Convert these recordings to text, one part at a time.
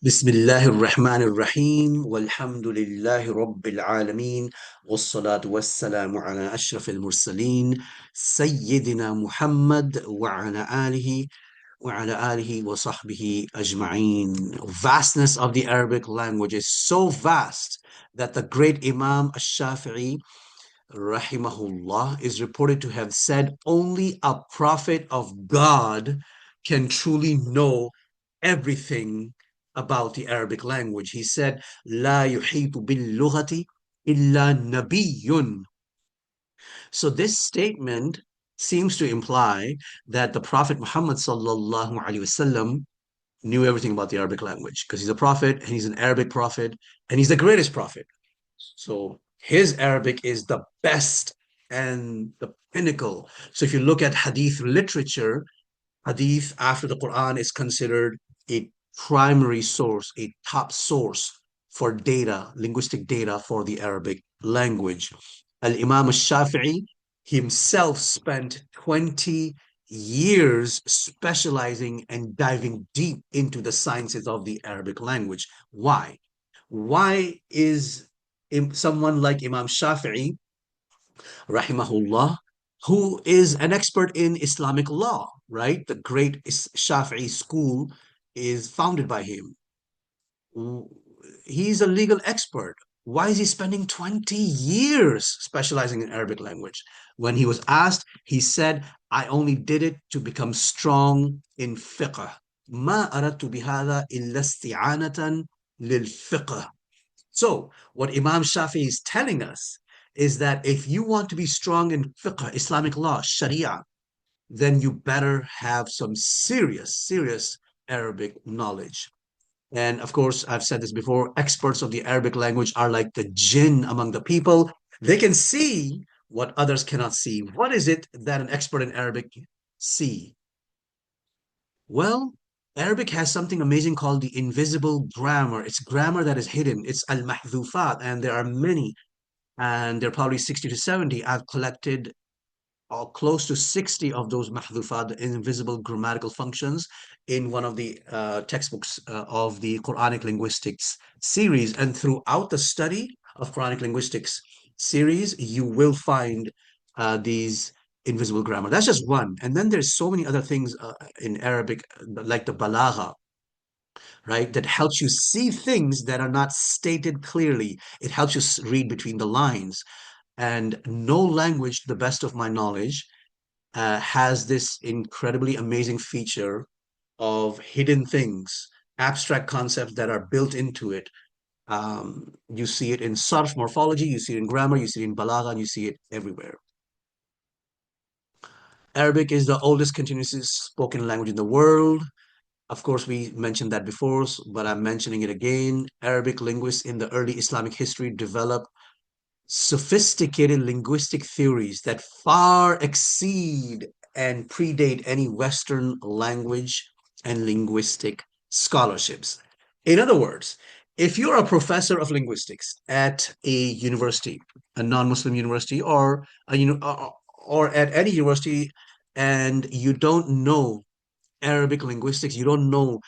بسم الله الرحمن الرحيم والحمد لله رب العالمين والصلاة والسلام على أشرف المرسلين سيدنا محمد وعلى آله وصحبه أجمعين. Vastness of the Arabic language is so vast that the great Imam al-Shafi'i rahimahullah is reported to have said only a prophet of God can truly know everything about the Arabic language. He said, لا يحيط باللغة إلا نبي. So this statement seems to imply that the Prophet Muhammad sallallahu alaihi wasallam knew everything about the Arabic language because he's a prophet and he's an Arabic prophet and he's the greatest prophet. So his Arabic is the best and the pinnacle. So if you look at hadith literature, hadith after the Quran is considered a primary source, a top source for data, linguistic data for the Arabic language. Al-Imam al-Shafi'i himself spent 20 years specializing and diving deep into the sciences of the Arabic language. Why? Why is someone like Imam Shafi'i, rahimahullah, who is an expert in Islamic law, right? The great Shafi'i school is founded by him. He's a legal expert. Why is he spending 20 years specializing in Arabic language? When he was asked, he said, I only did it to become strong in fiqh. ما أردت بهذا إلا استعانة للفقه. So, what Imam Shafi is telling us is that if you want to be strong in fiqh, Islamic law, Sharia, then you better have some serious Arabic knowledge. And of course, I've said this before, experts of the Arabic language are like the jinn among the people. They can see what others cannot see. What is it that an expert in Arabic see? Well, Arabic has something amazing called the invisible grammar. It's grammar that is hidden. It's al-mahdhufat, and there are many, and there are probably 60 to 70. I've collected close to 60 of those mahdhufat, the invisible grammatical functions, in one of the textbooks of the Quranic linguistics series. And throughout the study of Quranic linguistics series, you will find these invisible grammar. That's just one. And then there's so many other things in Arabic, like the balagha, right? That helps you see things that are not stated clearly. It helps you read between the lines. And no language, to the best of my knowledge, has this incredibly amazing feature of hidden things, abstract concepts that are built into it. You see it in sarf morphology, you see it in grammar, you see it in balagha, and you see it everywhere. Arabic is the oldest continuously spoken language in the world. Of course, we mentioned that before, but I'm mentioning it again. Arabic linguists in the early Islamic history developed sophisticated linguistic theories that far exceed and predate any Western language and linguistic scholarships. In other words, if you're a professor of linguistics at a university, a non-Muslim university, or or at any university, and you don't know Arabic linguistics, you don't know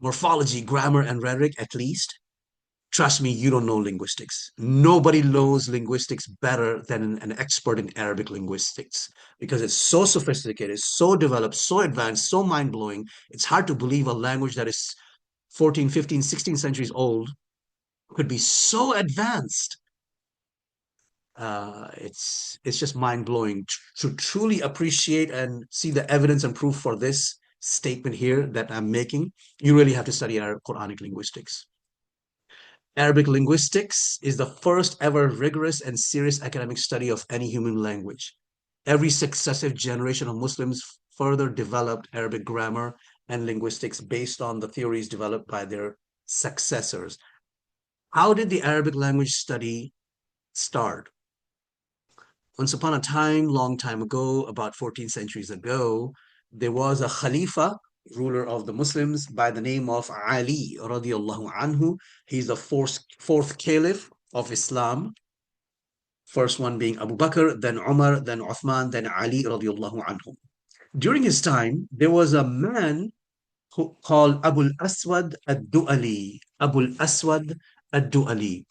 morphology, grammar, and rhetoric at least, trust me, you don't know linguistics. Nobody knows linguistics better than an expert in Arabic linguistics because it's so sophisticated, so developed, so advanced, so mind blowing. It's hard to believe a language that is 14, 15, 16 centuries old could be so advanced. It's just mind blowing to truly appreciate and see the evidence and proof for this statement here that I'm making. You really have to study Quranic linguistics. Arabic linguistics is the first ever rigorous and serious academic study of any human language. Every successive generation of Muslims further developed Arabic grammar and linguistics based on the theories developed by their successors. How did the Arabic language study start? Once upon a time, long time ago, about 14 centuries ago, there was a Khalifa, ruler of the Muslims, by the name of Ali radiallahu anhu. He's the fourth caliph of Islam. First one being Abu Bakr, then Umar, then Uthman, then Ali radiallahu anhu. During his time, there was a man called Abu al-Aswad ad-Du'ali. Abu al-Aswad ad-Du'ali.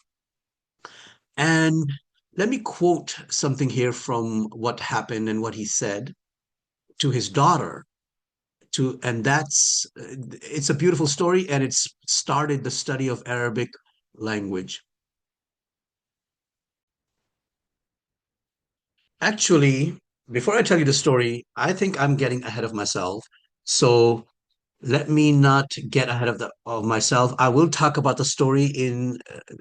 And let me quote something here from what happened and what he said to his daughter. And that's it's a beautiful story, and it's started the study of Arabic language. Actually, before I tell you the story, I think I'm getting ahead of myself. So let me not get ahead of myself. I will talk about the story in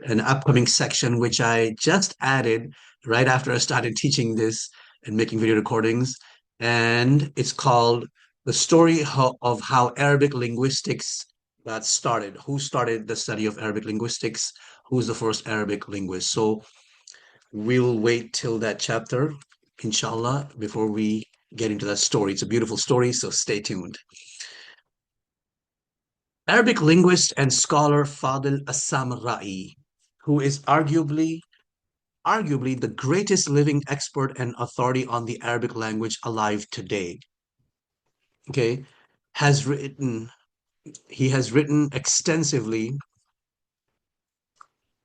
an upcoming section, which I just added right after I started teaching this and making video recordings. And it's called The Story of How Arabic Linguistics Got Started. Who started the study of Arabic linguistics? Who's the first Arabic linguist? So we'll wait till that chapter, inshallah, before we get into that story. It's a beautiful story, so stay tuned. Arabic linguist and scholar Fadil As-Samrai, who is arguably the greatest living expert and authority on the Arabic language alive today. Okay, has written he has written extensively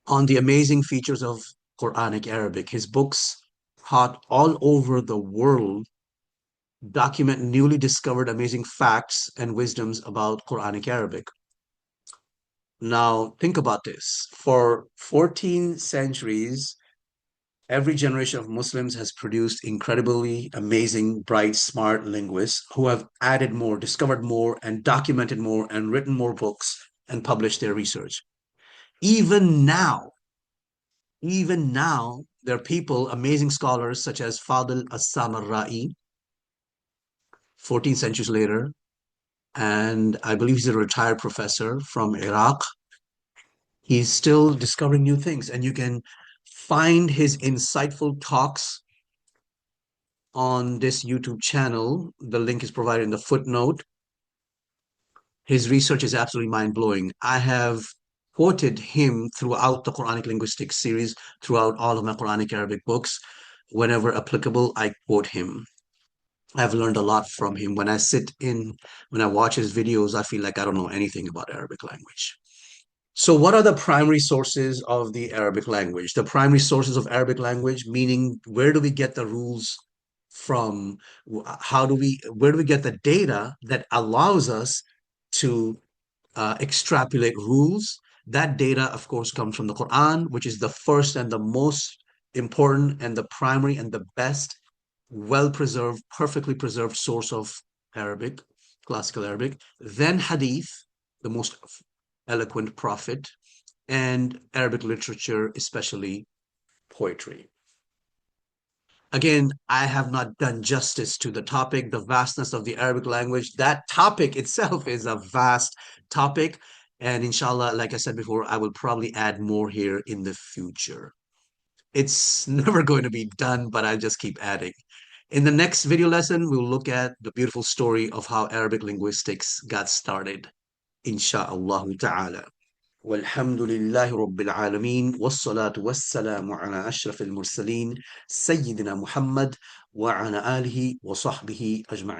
on the amazing features of Quranic Arabic. His books, taught all over the world, document newly discovered amazing facts and wisdoms about Quranic Arabic. Now, think about this. For 14 centuries, every generation of Muslims has produced incredibly amazing, bright, smart linguists who have added more, discovered more, and documented more, and written more books and published their research. Even now, even now, there are people, amazing scholars such as Fadl as-Samarra'i, 14 centuries later, and I believe he's a retired professor from Iraq. He's still discovering new things, and you can find his insightful talks on this YouTube channel. The link is provided in the footnote. His research is absolutely mind blowing. I have quoted him throughout the Quranic linguistics series, throughout all of my Quranic Arabic books. Whenever applicable, I quote him. I've learned a lot from him. When I watch his videos, I feel like I don't know anything about Arabic language. So, what are the primary sources of the Arabic language? The primary sources of Arabic language, meaning where do we get the rules from? Where do we get the data that allows us to extrapolate rules? That data, of course, comes from the Quran, which is the first and the most important and the primary and the best, well preserved, perfectly preserved source of Arabic, classical Arabic. Then Hadith, the most eloquent prophet, and Arabic literature, especially poetry. Again, I have not done justice to the topic, the vastness of the Arabic language. That topic itself is a vast topic. And inshallah, like I said before, I will probably add more here in the future. It's never going to be done, but I'll just keep adding. In the next video lesson, we'll look at the beautiful story of how Arabic linguistics got started. Insha'Allah ta'ala. والحمد لله رب العالمين والصلاة والسلام على أشرف المرسلين سيدنا محمد وعلى آله وصحبه أجمعين